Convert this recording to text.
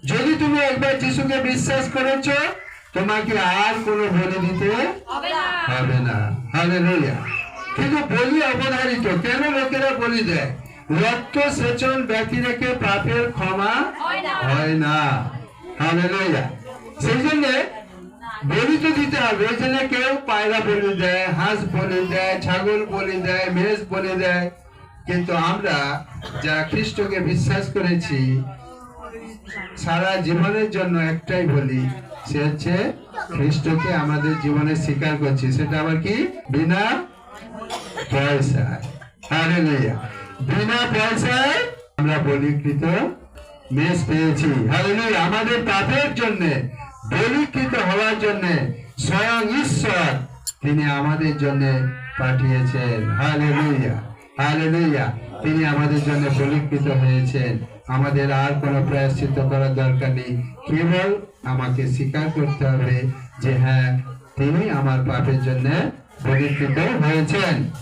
যদি তুমি একবার যিশুকে বিশ্বাস করেছো, তোমাকে আর কোনো বলি দিতে হবে না। হালেলুয়া। কিন্তু বলি অবধারিত। কেন লোকেরা বলি দেয়? রক্ত সেচন ব্যক্তি রেখে পাপের ক্ষমা হয় না। হালেলুয়া। সেই জন্য বলি তো দিতে হবে। এই জন্য কেউ পায়রা বলি দেয়, হাঁস বলি দেয়, ছাগল বলি দেয়, মেষ বলি দেয়। কিন্তু আমরা যারা খ্রিস্টকে বিশ্বাস করেছি, সারা জীবনের জন্য একটাই বলি, সে হচ্ছে খ্রিস্টকে আমাদের জীবনে স্বীকার করছি। সেটা আবার কি? বিনা পয়সায়। হালেলুয়া। বিনা পয়সায় আমরা বলিকৃত মেষ পেয়েছি। হালেলুয়া। আমাদের পাপের জন্য বলিকৃত হওয়ার জন্য স্বয়ং ঈশ্বর তিনি আমাদের জন্য পাঠিয়েছেন। হালেলুয়া। হালেলুয়া। তিনি আমাদের জন্য বলিকৃত হয়েছেন। আমাদের আর কোনো প্রায়শ্চিত্ত করার দরকার নেই। কেবল আমাকে স্বীকার করতে হবে যে হ্যাঁ, তিনি আমার পাপের জন্য বলিকৃত হয়েছেন।